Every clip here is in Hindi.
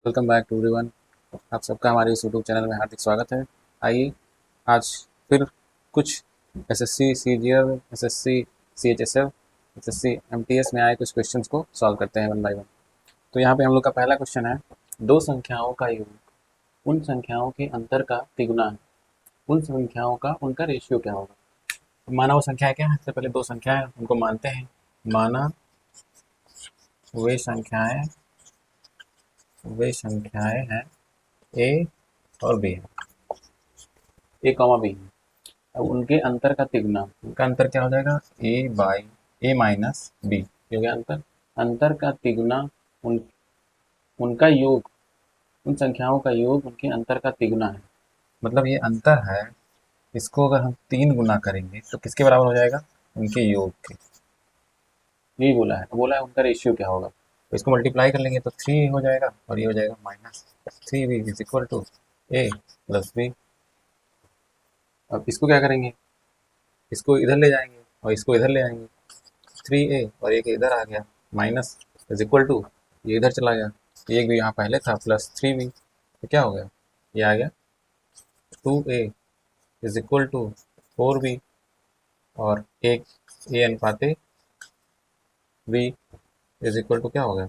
Welcome back to everyone. आप सबका हमारे इस यूट्यूब चैनल में हार्दिक स्वागत है। आइए आज फिर कुछ SSC CGL, SSC CHSL, SSC MTS में आए कुछ क्वेश्चंस को सॉल्व करते हैं वन बाय वन। तो यहाँ पे हम लोग का पहला क्वेश्चन है, दो संख्याओं का योग उन संख्याओं के अंतर का तिगुना है, उन संख्याओं का उनका रेशियो क्या होगा। माना वो संख्या क्या है, इससे पहले दो संख्या है उनको मानते हैं। माना वे संख्याएं हैं ए और बी, ए कॉमा बी। अब उनके अंतर का तिगुना, उनका अंतर क्या हो जाएगा, ए बाई ए माइनस बी। हो गया अंतर, अंतर का तिगुना उन उनका योग, उन संख्याओं का योग उनके अंतर का तिगुना है। मतलब ये अंतर है, इसको अगर हम तीन गुना करेंगे तो किसके बराबर हो जाएगा, उनके योग के। यही बोला है उनका रेशियो क्या होगा। तो इसको मल्टीप्लाई कर लेंगे तो थ्री हो जाएगा और ये हो जाएगा minus three B is equal to A plus B. अब इसको क्या करेंगे, इसको इधर ले जाएंगे और इसको इधर ले आएंगे। थ्री ए और एक इधर आ गया, माइनस इज इक्वल टू ये इधर चला गया, एक भी यहाँ पहले था प्लस थ्री बी, तो क्या हो गया, ये आ गया two A is equal to four B. और एक ए अनुपाते बी इज इक्वल टू क्या हो गया,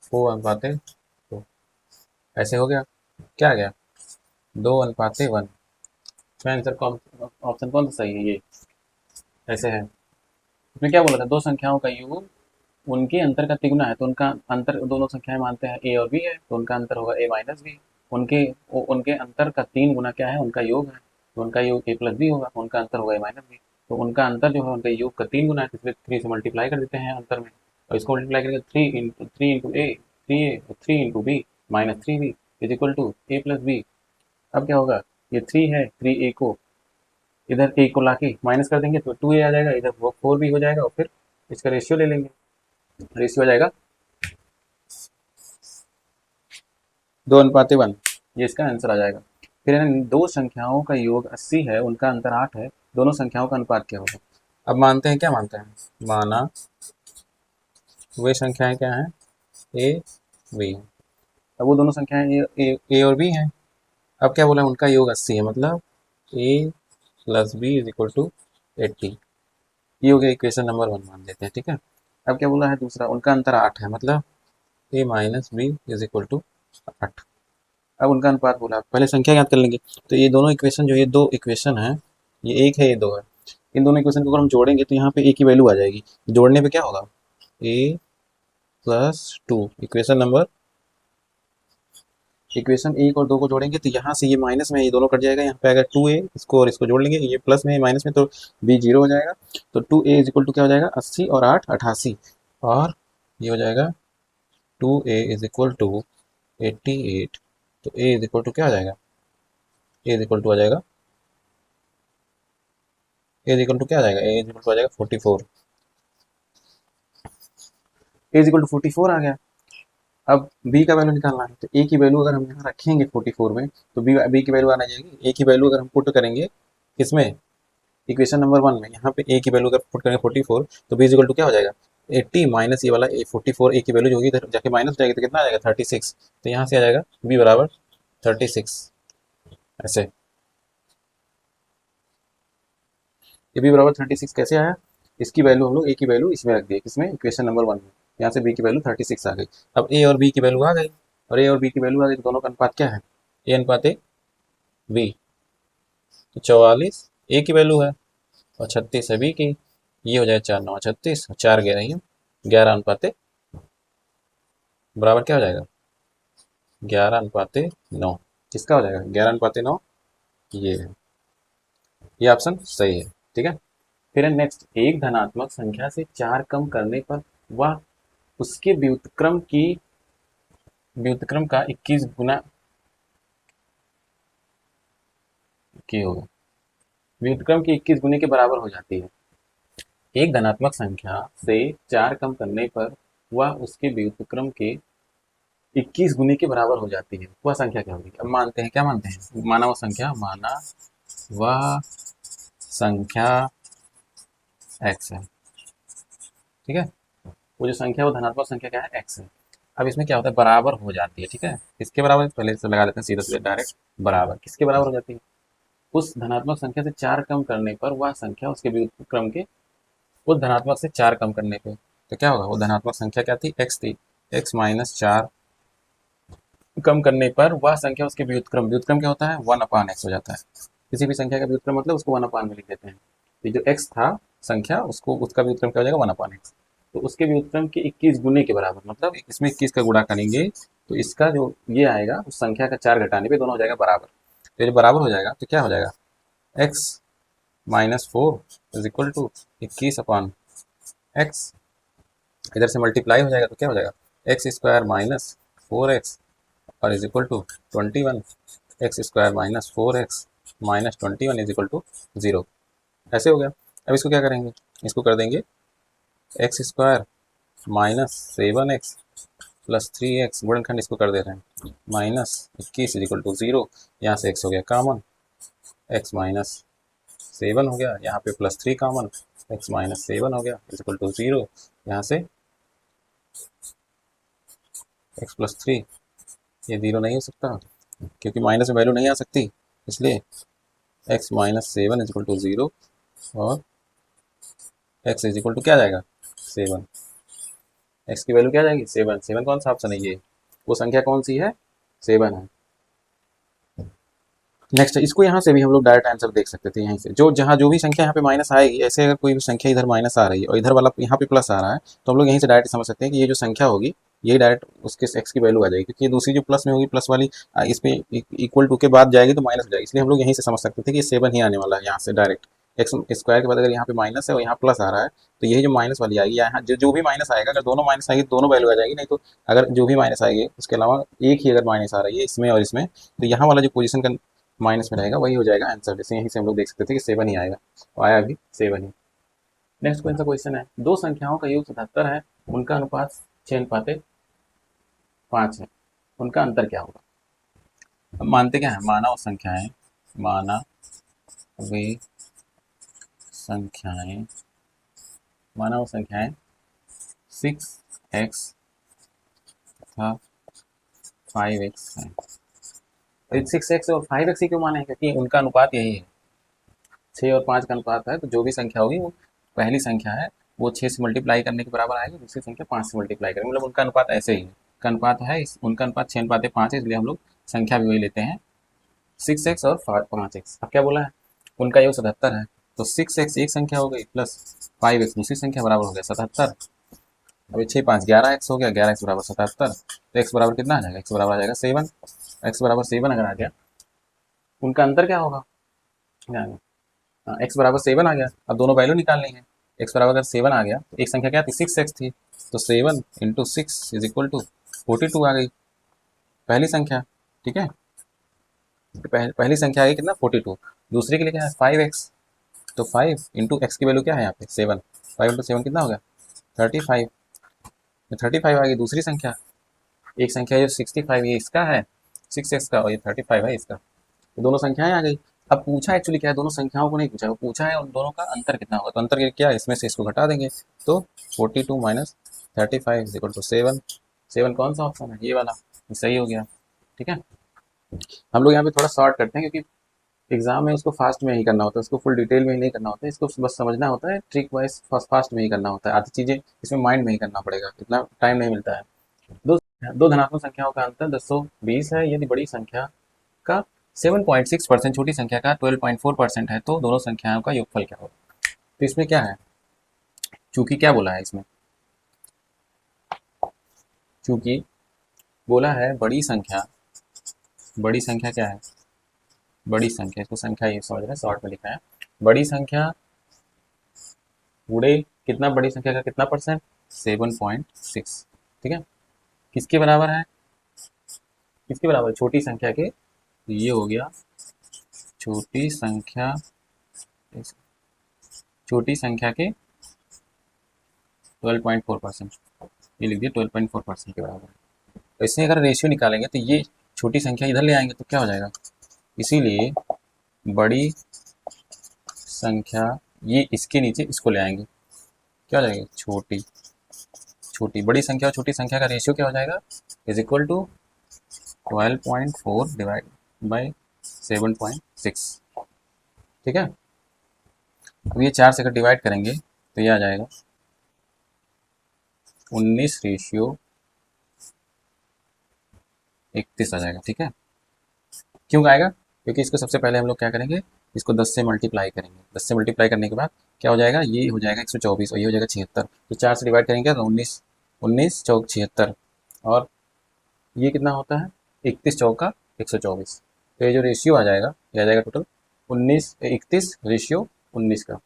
फोर अनुपाते टू। ऐसे हो गया, क्या आ गया, दो अनुपाते वन। इसमें आंसर कौन, ऑप्शन कौन सा सही है, ये ऐसे है। इसमें क्या बोला था, दो संख्याओं का योग उनके अंतर का तिगुना है, तो उनका अंतर, दोनों संख्याएं मानते हैं ए और बी है, तो उनका अंतर होगा ए माइनस बी। उनके उनके अंतर का तीन गुना क्या है, उनका योग है, तो उनका योग ए प्लस बी होगा, उनका अंतर होगा ए माइनस बी। तो उनका अंतर जो है उनके योग का तीन गुना है, तो इसलिए थ्री से मल्टीप्लाई कर देते हैं अंतर में, और इसको मल्टीप्लाई करेंगे three into A, three A three into B minus three B is equal to A plus B. अब क्या होगा, ये थ्री है, थ्री ए को इधर ए को लाके माइनस कर देंगे तो टू ए आ जाएगा, इधर वो फोर बी हो जाएगा, और फिर इसका रेशियो ले लेंगे, रेशियो आ जाएगा दो अनुपाते वन, ये इसका आंसर आ जाएगा। फिर है ना, दो संख्याओं का योग 80 है, उनका अंतर 8 है, दोनों संख्याओं का अनुपात क्या होगा। अब मानते हैं, क्या मानते हैं, माना वे संख्याएं क्या हैं, ए बी। अब वो दोनों संख्याएं ए और बी हैं। अब क्या बोला, उनका योग 80 है, मतलब A plus B is equal to 80। ये हो गया इक्वेशन नंबर वन, मान लेते हैं, ठीक है। अब क्या बोला है दूसरा, उनका अंतर 8 है, मतलब A minus B is equal to 8। अब उनका अनुपात बोला, पहले संख्या याद कर लेंगे। तो ये दोनों इक्वेशन, जो ये दो इक्वेशन है, ये एक है ये दो है, इन दोनों इक्वेशन को अगर हम जोड़ेंगे तो यहाँ पे ए की वैल्यू आ जाएगी। जोड़ने पे क्या होगा, ए प्लस टू, इक्वेशन एक और दो को जोड़ेंगे तो यहाँ से ये माइनस में ये दोनों कट जाएगा, यहाँ पे अगर टू ए, इसको और इसको जोड़ लेंगे, ये प्लस में माइनस में, तो बी जीरो हो जाएगा। तो two A is equal to क्या हो जाएगा, 80 और 8 88, और ये हो जाएगा two A is equal to 88। तो ए इज इक्वल टू क्या आ जाएगा, ए इज इक्वल टू आ जाएगा, ए इज इक्वल टू क्या आ जाएगा, ए इज इक्वल टू आ जाएगा 44। ए इज इक्वल टू 44 आ गया। अब बी का वैल्यू निकालना है, तो ए की वैल्यू अगर हम यहाँ रखेंगे 44 में, तो बी की वैल्यू आना जाएगी। ए की वैल्यू अगर हम पुट करेंगे किसमें, इक्वेशन नंबर वन में, यहाँ पे ए की वैल्यू अगर पुट करेंगे 44, तो बी इज इक्वल टू क्या हो जाएगा, 80 माइनस ये वाला ए 44, ए की वैल्यू जो होगी इधर जाके माइनस हो जाएगी, तो कितना आ जाएगा 36। तो यहाँ से आ जाएगा बी बराबर 36। ऐसे ये बी बराबर 36 कैसे आया, इसकी वैल्यू हम लोग ए की वैल्यू इसमें रख दिए, किसमें, इक्वेशन नंबर वन में। यहाँ से बी की वैल्यू 36 आ गई। अब ए और बी की वैल्यू आ गई, और ए और बी की वैल्यू आ गई, तो दोनों का अनुपात क्या है, ए अनुपात ए बी। तो 44 ए की वैल्यू है और 36 है बी की, ये हो जाए 4 9 36, 4 11 ही 11 अनुपाते बराबर क्या हो जाएगा, 11:9। किसका हो जाएगा 11:9, ये है, ये ऑप्शन सही है, ठीक है। फिर नेक्स्ट, एक धनात्मक संख्या से चार कम करने पर वह उसके व्युत्क्रम का 21 गुना की होगा, व्युत्क्रम की 21 गुने के बराबर हो जाती है। एक धनात्मक संख्या से चार कम करने पर वह उसके व्युत्क्रम के 21 गुने के बराबर हो जाती है, वह संख्या क्या होगी। अब मानते हैं, क्या मानते हैं, माना वह संख्या एक्स है, ठीक है। वो जो संख्या, वो धनात्मक संख्या क्या है, एक्स है। अब इसमें क्या होता है, बराबर हो जाती है, ठीक है। किसके बराबर, पहले से लगा लेते हैं सीधा सीधा डायरेक्ट, बराबर किसके बराबर हो जाती है, उस धनात्मक संख्या से 4 कम करने पर वह संख्या उसके व्युत्क्रम के उस धनात्मक से 4 कम करने पे, तो क्या होगा, वो धनात्मक संख्या क्या थी, x थी, x माइनस 4 कम करने पर वह संख्या उसके व्युत्क्रम, व्युत्क्रम क्या होता है, 1/x हो जाता है। किसी भी संख्या का व्युत्क्रम मतलब उसको 1/, में लिख देते हैं। ये जो x था संख्या, उसको उसका व्युत्क्रम क्या हो जाएगा, 1/x। तो उसके व्युत्क्रम के 21 गुने के बराबर, मतलब इसमें 21 का गुणा करेंगे तो इसका जो ये आएगा उस संख्या का 4 घटाने पे दोनों हो जाएगा बराबर। तो ये बराबर हो जाएगा तो क्या हो जाएगा, x minus 4 is equal to 21/x। इधर से मल्टीप्लाई हो जाएगा तो क्या हो जाएगा, एक्स स्क्वायर माइनस 4x और is equal to 21, X square minus 4x minus 21 is equal to 0। ऐसे हो गया। अब इसको क्या करेंगे, इसको कर देंगे x square minus 7x plus 3x, गुणनखंड इसको कर दे रहे हैं, माइनस 21 इज इक्वल टू 0। यहाँ से x हो गया कॉमन, x माइनस 7 हो गया, यहाँ पे प्लस 3 कॉमन, x माइनस 7 हो गया इज इक्वल टू 0। यहाँ से x प्लस 3, ये 0 नहीं हो सकता क्योंकि माइनस में वैल्यू नहीं आ सकती, इसलिए x minus 7 is equal to 0 और x इज इक्वल टू क्या आ जाएगा, 7। x की वैल्यू क्या आ जाएगी, 7। 7 कौन सा ऑप्शन है, ये वो संख्या कौन सी है, 7 है। नेक्स्ट इसको यहाँ से भी हम लोग डायरेक्ट आंसर देख सकते थे, यहीं से जो जहाँ जो भी संख्या यहाँ पे माइनस आएगी, ऐसे अगर कोई भी संख्या इधर माइनस आ रही है और इधर वाला यहाँ पे प्लस आ रहा है, तो हम लोग यहीं से डायरेक्ट समझ सकते हैं कि ये जो संख्या होगी ये डायरेक्ट उसके एक्स की वैल्यू आ जाएगी, क्योंकि ये दूसरी जो प्लस में होगी, प्लस वाली इस पे इक्वल टू के बाद जाएगी तो माइनस हो जाएगी, इसलिए हम लोग यहीं से समझ सकते थे कि ये 7 ही आने वाला है यहाँ से डायरेक्ट। एक्स स्क्वायर के बाद अगर यहाँ पे माइनस है और यहाँ प्लस आ रहा है तो यही जो माइनस वाली आएगी, यहाँ जो भी माइनस आएगा, अगर दोनों माइनस आएगी तो दोनों वैल्यू आ जाएगी, नहीं तो अगर जो भी माइनस आएगी उसके अलावा एक ही अगर माइनस आ रही है इसमें और इसमें, तो यहाँ वाला जो पोजीशन का माइनस में रहेगा वही हो जाएगा आंसर। जैसे यहीं से हम लोग देख सकते थे कि 7 ही आएगा, तो आया भी 7 ही। नेक्स्ट कौन सा क्वेश्चन है, दो संख्याओं का योग 77 है, उनका अनुपात 6:5 है, उनका अंतर क्या होगा। अब मानते क्या है, मानव संख्याएं, माना वे संख्याएं, मानव संख्याएं 6x तथा 5x है। 6x और 5x ही क्यों माने, क्योंकि उनका अनुपात यही है, 6 और 5 का अनुपात है, तो जो भी संख्या होगी वो पहली संख्या है वो 6 से मल्टीप्लाई करने के बराबर आएगी, दूसरी संख्या 5 से मल्टीप्लाई करेंगे, मतलब उनका अनुपात ऐसे ही है। का अनुपात है उनका अनुपात 6:5 है, इसलिए हम लोग संख्या भी वही लेते हैं, 6x और 5x। अब क्या बोला है, उनका योग 77 है, तो 6x एक संख्या हो गई प्लस 5x दूसरी संख्या, बराबर हो गया 77। अभी 6 5 11x हो गया, 11x बराबर 77, तो x बराबर कितना आ जाएगा, x बराबर आ जाएगा 7। x बराबर 7 अगर आ गया, उनका अंतर क्या होगा, एक्स बराबर 7 आ गया। अब दोनों वैल्यू निकालनी है, एक्स बराबर अगर 7 आ गया तो एक संख्या क्या थी, 6x थी, तो 7 इंटू 6 इज इक्वल टू 42 आ गई पहली संख्या, ठीक है। पहली संख्या आ गई कितना, 42। दूसरी के लिए क्या है, 5x, तो 5 इंटू एक्स की वैल्यू क्या है यहाँ पे 7, 5 इंटू 7 कितना हो गया 35, तो 35 आ गई दूसरी संख्या। एक संख्या जो 65 ये इसका है 6x का, और ये 35 है इसका, तो दोनों संख्याएं आ गई। अब पूछा एक्चुअली क्या है, दोनों संख्याओं को नहीं पूछा, वो पूछा है उन दोनों का अंतर कितना होगा, तो अंतर क्या है, इसमें से इसको घटा देंगे, तो 42 माइनस 35 इज इक्वल टू 7। 7 कौन सा ऑप्शन है, ये वाला, ये सही हो गया, ठीक है। हम लोग यहाँ पे थोड़ा शॉर्ट करते हैं, क्योंकि एग्जाम में उसको फास्ट में ही करना होता है, उसको फुल डिटेल में ही नहीं करना होता है, इसको बस समझना होता है, ट्रिक वाइज फास्ट फास्ट में ही करना होता है, आधी चीज़ें इसमें माइंड में ही करना पड़ेगा, इतना टाइम नहीं मिलता है। दो दो धनात्मक संख्याओं का अंतर 220 है, यदि बड़ी संख्या का 7.6% छोटी संख्या का 12.4% है, तो दोनों संख्याओं का योगफल क्या होगा। तो इसमें क्या है, चूंकि क्या बोला है इसमें, चूंकि बोला है बड़ी संख्या क्या है, बड़ी संख्या, इसको संख्या ये समझ रहे हैं, शॉर्ट में लिखा है, बड़ी संख्या गुणे कितना, बड़ी संख्या का कितना परसेंट, 7.6, ठीक है। किसके बराबर है, किसके बराबर, छोटी संख्या के, तो ये हो गया छोटी संख्या, छोटी संख्या के 12.4%, ये लिख दिया 12.4% के बराबर। तो इससे अगर रेशियो निकालेंगे तो ये छोटी संख्या इधर ले आएंगे तो क्या हो जाएगा, इसीलिए बड़ी संख्या ये इसके नीचे इसको ले आएंगे, क्या हो जाएगा, छोटी छोटी, बड़ी संख्या और छोटी संख्या का रेशियो क्या हो जाएगा, is equal to 12.4 divide by 7.6। ठीक है, अब ये 4 से अगर डिवाइड करेंगे तो ये आ जाएगा 19/31 आ जाएगा। ठीक है, क्यों आएगा, क्योंकि इसको सबसे पहले हम लोग क्या करेंगे, इसको 10 से मल्टीप्लाई करेंगे। 10 से मल्टीप्लाई करने के बाद क्या हो जाएगा, ये हो जाएगा 124 और ये हो जाएगा 76। तो 4 से डिवाइड करेंगे तो 19, 19 चौक 76 और ये कितना होता है, 31 चौका 124। तो ये जो रेशियो आ जाएगा, ये आ जाएगा टोटल 31 रेशियो 19 का।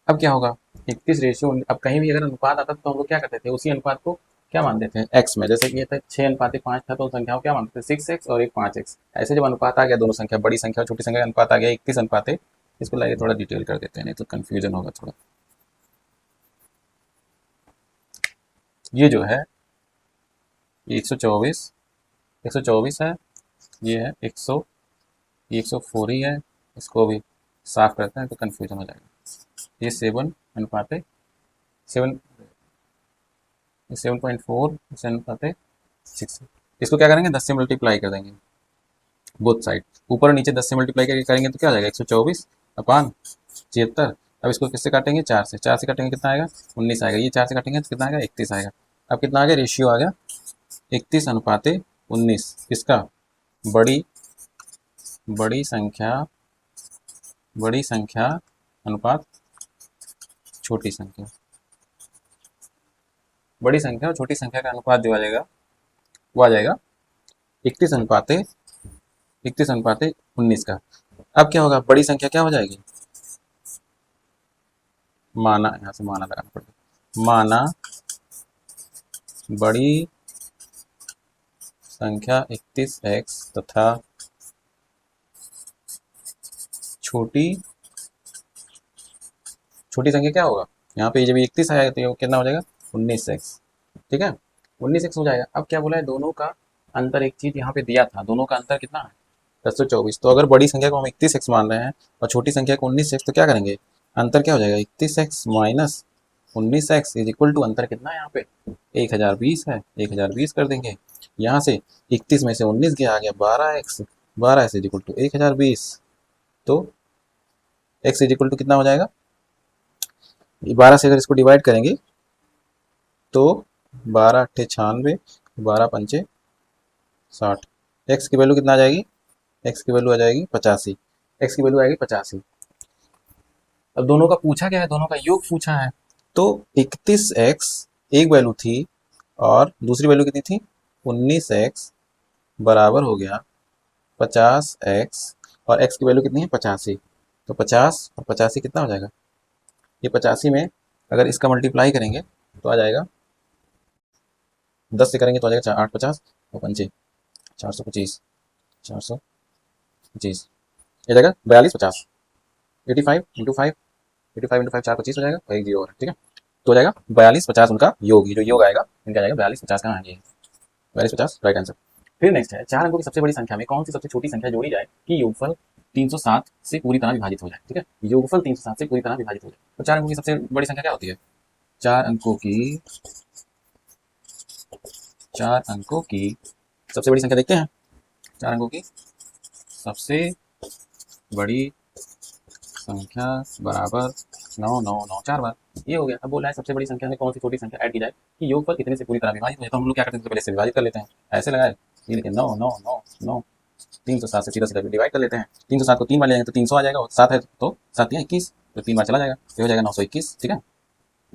अब क्या होगा, 31 रेशियो, अब कहीं भी अगर अनुपात आता तो हम लोग क्या करते थे, उसी अनुपात को क्या मानते थे, एक्स में। जैसे कि ये था 6:5 था तो संख्याओं क्या मानते थे, 6x और एक 5x। ऐसे जब अनुपात आ गया, दोनों संख्या, बड़ी संख्या और छोटी संख्या का अनुपात आ गया 31:, इसको लाइए थोड़ा डिटेल कर देते हैं, नहीं तो कन्फ्यूजन होगा थोड़ा। ये जो है ये 124 है, ये है 100, ये 104 ही है, इसको भी साफ करते हैं तो कन्फ्यूजन हो जाएगा। ये 7:7, 7.4, 7:6। इसको क्या करेंगे, 10 से मल्टीप्लाई कर देंगे बोथ साइड, ऊपर और नीचे 10 से मल्टीप्लाई करके करेंगे तो क्या हो जाएगा, 124/73। अब इसको किससे काटेंगे, 4 से, 4 से काटेंगे कितना आएगा, 19 आएगा। ये 4 से काटेंगे तो कितना आएगा, 31 आएगा। अब कितना आ गया, रेशियो आ गया 31:19। किसका, बड़ी बड़ी संख्या अनुपात छोटी संख्या। बड़ी संख्या और छोटी संख्या का अनुपात जो आ जाएगा वो आ जाएगा 31:19 का। अब क्या होगा, बड़ी संख्या क्या हो जाएगी, माना, यहाँ से माना लगाना पड़ेगा, माना बड़ी संख्या 31x तथा छोटी संख्या क्या होगा, यहाँ पे जब 31 आएगा तो ये कितना हो जाएगा, 19x। ठीक है, 19x हो जाएगा। अब क्या बोला है, दोनों का अंतर, एक चीज यहाँ पे दिया था, दोनों का अंतर कितना है, 1024। तो अगर बड़ी संख्या को हम 31x मान रहे हैं और छोटी संख्या को 19x, तो क्या करेंगे, अंतर क्या हो जाएगा, 31x minus 19x is equal to, अंतर कितना है यहाँ पे, 1020 है, 1020 कर देंगे। यहाँ से 31 में से 19 गया, आ गया 12x, 12x is equal to 1020। तो x इज इक्वल टू कितना हो जाएगा, 12 से अगर इसको डिवाइड करेंगे तो 12×8 = 96, 12×5 = 60। x की वैल्यू कितना आ जाएगी, x की वैल्यू आ जाएगी 85, x की वैल्यू आएगी 85। अब दोनों का पूछा क्या है, दोनों का योग पूछा है। तो 31x एक वैल्यू थी और दूसरी वैल्यू कितनी थी, 19x बराबर हो गया 50x और x की वैल्यू कितनी है, 85। तो 50 और 85 कितना हो जाएगा, ये 85 में अगर इसका मल्टीप्लाई करेंगे तो आ जाएगा, 10 से करेंगे तो आ जाएगा 8×50 और 5 425, 425 ये जाएगा 42×50, 85×5, 85×5 425 हो जाएगा और एक 0 और है। ठीक है, तो हो जाएगा 42×50 उनका योग, ये जो योग आएगा इनका जाएगा 42×50 कहाँ है, 42×50 राइट आंसर। फिर नेक्स्ट है, 4 अंकों की सबसे बड़ी संख्या में कौन सी सबसे छोटी संख्या जोड़ी जाए कि योगफल 307 से पूरी तरह विभाजित हो जाए। ठीक है, योगफल 307 से पूरी तरह विभाजित हो जाए। तो 4 अंकों की सबसे बड़ी संख्या क्या होती है, 4 अंकों की सबसे बड़ी संख्या देखते हैं। 4 अंकों की सबसे बड़ी संख्या बराबर 999 4 बार, ये हो गया। अब बोला है सबसे बड़ी संख्या में कौन सी छोटी संख्या ऐड की जाए कि योगफल कितने से पूरी तरह विभाजित हो जाए। तो हम लोग क्या करते हैं, पहले से विभाजित कर लेते हैं, ऐसे लगाए, ये देखिए 9 9 9 9 307 से सीधा सीधा डिवाइड कर लेते हैं। 307 को 3 बार ले जाएंगे तो 300 आ जाएगा, और 7 है तो 7 या 21, तो 3 बार चला जाएगा तो हो जाएगा 921। ठीक है,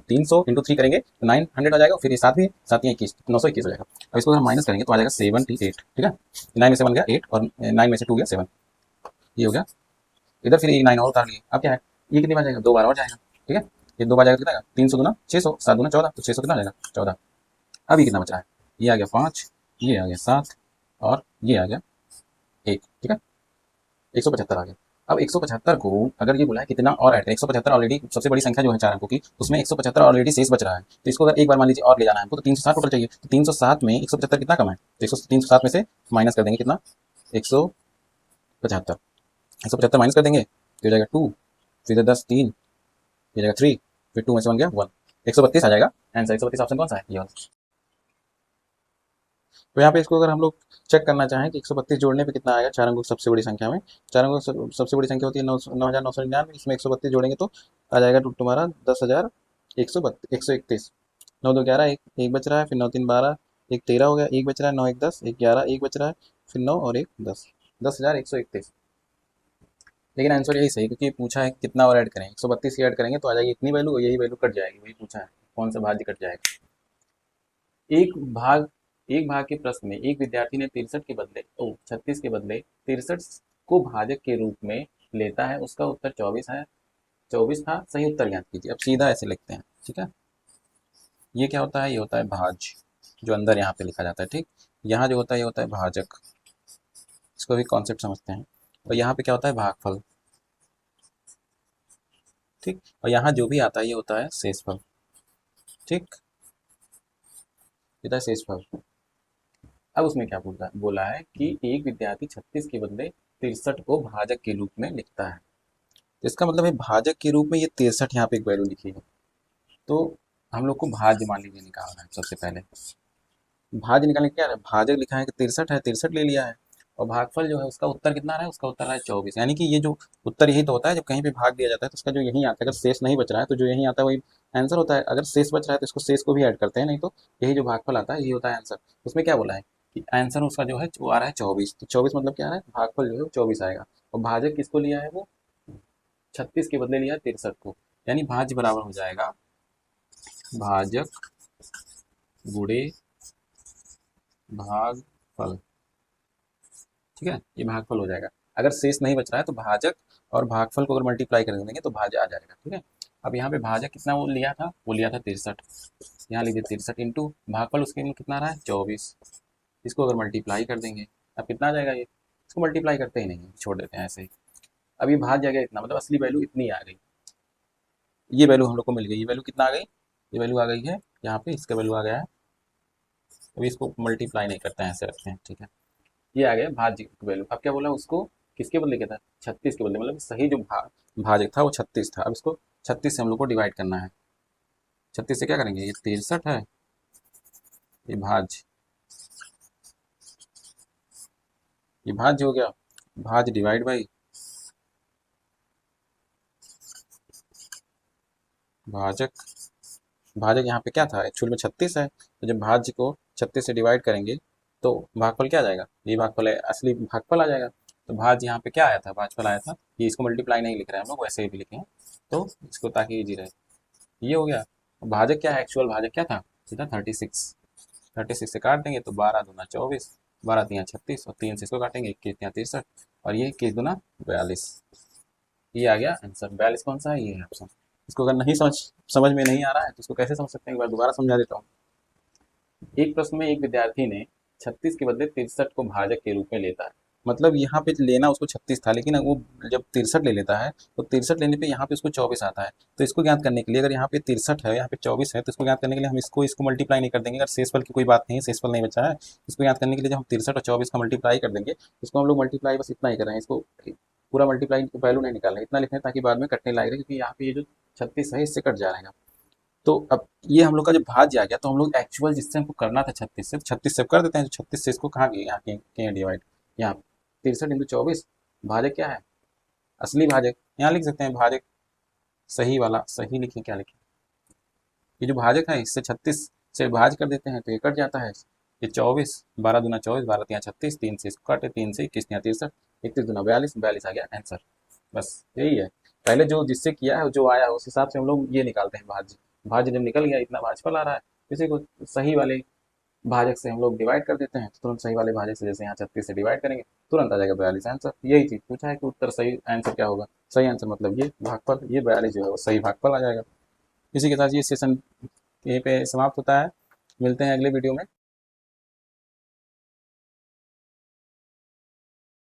300 × 3 करेंगे तो 900 आ जाएगा, फिर ये 7 भी 7 या 21, 921 हो जाएगा। अब इसको अगर माइनस करेंगे तो आ जाएगा 78। ठीक है, 9 में से 1 गया 8 और 9 में से 2 गया 7, ये हो गया। इधर फिर ये 9 और उतार लिए। अब क्या है, ये कितनी बार जाएगा, 2 बार और जाएगा। ठीक है, ये 2 बार जाएगा कितना आएगा, 300 दूना 600, 7 दूना 14, तो 600 कितना आ जाएगा 14। अब ये कितना बच रहा है, ये आ गया 5, ये आ गया 7 और ये आ गया 1। ठीक है, 175 आ गया। अब 175 को अगर ये बोला है कितना और ऐड करें, 175 ऑलरेडी सबसे बड़ी संख्या जो है 4 अंकों की, उसमें 175 ऑलरेडी शेष बच रहा है। तो इसको अगर एक बार मान लीजिए और ले जाना है हमको, तो 307 टोटल चाहिए। तो 307 में 175 कितना कम है, तो 307 में से माइनस कर देंगे कितना, 175, 175 माइनस कर देंगे तो हो जाएगा 2, फिर 10 3, ये जाएगा 3, फिर 2 में से 1 गया 1, 132 आ जाएगा आंसर। 132 ऑप्शन कौन सा है, ये वाला। तो यहाँ पे इसको अगर हम लोग चेक करना चाहें कि 132 जोड़ने पे कितना आएगा चार अंकों की सबसे बड़ी संख्या में, चार अंकों की सबसे बड़ी संख्या होती है 9,999, इसमें 132 जोड़ेंगे तो आ जाएगा तुम्हारा 10,131। 9 2 11, एक बच रहा है, फिर 9 3 12, एक 13 हो गया, एक बच रहा है, 9 1 10, एक 11, एक बच रहा है, फिर 9 और एक 10, 10,131। लेकिन आंसर यही सही, क्योंकि पूछा है कितना और ऐड करें, 132 ही ऐड करेंगे तो आ जाएगी इतनी वैल्यू, यही वैल्यू कट जाएगी, वही पूछा है कौन सा भाज्य कट जाएगा। एक भाग एक भाग के प्रश्न में एक विद्यार्थी ने 63 के बदले 36 के बदले 63 को भाजक के रूप में लेता है, उसका उत्तर 24 है, 24 था, सही उत्तर ज्ञात कीजिए। अब सीधा ऐसे लिखते हैं, ठीक है। ये क्या होता है, ये होता है भाज, जो अंदर यहाँ पे लिखा जाता है, ठीक। यहाँ जो होता है ये होता है भाजक, इसको भी कॉन्सेप्ट समझते हैं। और यहाँ पे क्या होता है, भागफल, ठीक। और यहाँ जो भी आता है ये होता है शेषफल, ठीक, ये होता है शेषफल। अब उसमें क्या बोला है कि एक विद्यार्थी 36 के बदले 63 को भाजक के रूप में लिखता है, तो इसका मतलब है भाजक के रूप में ये 63 यहाँ पे एक वैल्यू लिखी है। तो हम लोग को भाज्य मान लीजिए निकालना है। सबसे पहले भाज्य निकालने क्या है, भाजक लिखा है कि 63 है, 63 ले लिया है, और भागफल जो है उसका उत्तर कितना रहा है, उसका उत्तर है 24। यानी कि ये जो उत्तर यही तो होता है, जब कहीं भी भाग दिया जाता है तो उसका जो यही आता है, अगर शेष नहीं बच रहा है तो जो यही आता है वही आंसर होता है। अगर शेष बच रहा है तो इसको शेष को भी ऐड करते हैं, नहीं तो यही जो भागफल आता है यही होता है आंसर। उसमें क्या बोला है कि आंसर उसका जो है वो आ रहा है 24, तो 24 मतलब क्या आ रहा है, भागफल जो है वो 24 आएगा। और भाजक किसको लिया है, वो 36 के बदले लिया है 63 को, यानी भाज्य बराबर हो जाएगा भाजक गुणे भागफल, ठीक है, ये भागफल हो जाएगा। अगर शेष नहीं बच रहा है तो भाजक और भागफल को अगर मल्टीप्लाई कर देंगे तो भाज्य आ जाएगा, ठीक है। अब यहाँ पे भाजक कितना वो लिया था, वो लिया था 63, यहाँ लीजिए 63 इंटू भागफल उसके में कितना रहा है 24, इसको अगर मल्टीप्लाई कर देंगे अब कितना आ जाएगा, ये इसको मल्टीप्लाई करते ही नहीं, छोड़ देते हैं ऐसे ही। अब ये भाग जाएगा इतना, मतलब असली वैल्यू इतनी आ गई, ये वैल्यू हम लोग को मिल गई। ये वैल्यू कितना आ गई, ये वैल्यू आ गई है यहाँ पे, इसका वैल्यू आ गया है। अभी इसको मल्टीप्लाई नहीं करते हैं, ऐसे रखते हैं, ठीक है। ये आ गया भाज्य वैल्यू। अब क्या बोला उसको, किसके बदले क्या था, 36 के बदले, मतलब सही जो भाजक था वो 36 था। अब इसको 36 से हम लोग को डिवाइड करना है। 36 से क्या करेंगे, ये 63 है, ये भाज्य हो गया, भाज्य डिवाइड बाई भाजक। भाजक यहाँ पे क्या था, एक्चुअल में 36 है, तो जब भाज्य को 36 से डिवाइड करेंगे तो भागफल क्या आ जाएगा, ये भागफल है, असली भागफल आ जाएगा। तो भाज्य यहाँ पे क्या आया था, भाजफल आया था, ये इसको मल्टीप्लाई नहीं लिख रहे हैं हम लोग, वैसे ही भी लिखे हैं, तो इसको ताकि इजी रहे। ये हो गया। भाजक क्या है, एक्चुअल भाजक क्या था, सीधा 36, 36 से काट देंगे तो 12 दूना 24, 12 3 36, और 3 से इसको काटेंगे 21 3 63, और ये 21 दूना 42, ये आ गया आंसर। 42 कौन सा है, ये है ऑप्शन। इसको अगर नहीं समझ में नहीं आ रहा है तो इसको कैसे समझ सकते हैं, एक बार दोबारा समझा देता हूँ। एक प्रश्न में एक विद्यार्थी ने 36 के बदले 63 को भाजक के रूप में लेता है, मतलब यहाँ पे लेना उसको 36 था, लेकिन वो जब 63 ले लेता है तो 63 लेने पे यहाँ पे उसको 24 आता है। तो इसको ज्ञात करने के लिए, अगर यहाँ पे 63 है, यहाँ पे 24 है, तो इसको ज्ञात करने के लिए हम इसको मल्टीप्लाई नहीं कर देंगे। अगर शेषफल की कोई बात नहीं, शेषफल नहीं बचा है, इसको ज्ञात करने के लिए जब हम 63 और 24 का मल्टीप्लाई कर देंगे, इसको हम लोग मल्टीप्लाई बस इतना ही कर रहे हैं, इसको पूरा मल्टीप्लाई वैल्यू नहीं निकाल रहे, इतना लिख रहे हैं ताकि बाद में कटने लायक रहे, क्योंकि यहाँ पे ये जो 36 है इससे कट जा रहेगा। तो अब ये हम लोग का जब भाज्य आ गया, तो हम लोग एक्चुअल जिससे हमको करना था 36 से, 36 से कर देते हैं, तो 36 से इसको कहाँ यहाँ किए डिवाइड, यहाँ 63 × 24, भाजक क्या है, असली भाजक, यहाँ लिख सकते हैं भाजक, सही वाला, सही लिखिए, क्या लिखे, ये जो भाजक है इससे 36 से भाज कर देते हैं तो ये कट जाता है, ये 24, 12 दूना 24, 12 3 36, 3 से इसको काटे, 3 से 21 3 63, 31 दूना 42, 42 आ गया आंसर। बस यही है, पहले जो जिससे किया है जो आया उस हिसाब से हम लोग ये निकालते हैं भाज्य। भाज्य जब निकल गया इतना भाजफल आ रहा है, इसी को सही वाले भाजक से हम लोग डिवाइड कर देते हैं, तो तुरंत सही वाले भाजक से, जैसे यहाँ 36 से डिवाइड करेंगे तुरंत आ जाएगा 42 आंसर। यही चीज पूछा है कि उत्तर सही आंसर क्या होगा, सही आंसर मतलब ये भागफल, ये 42 जो है वो सही भागफल आ जाएगा। इसी के साथ ये सेशन यहीं पे समाप्त होता है, मिलते हैं अगले वीडियो में।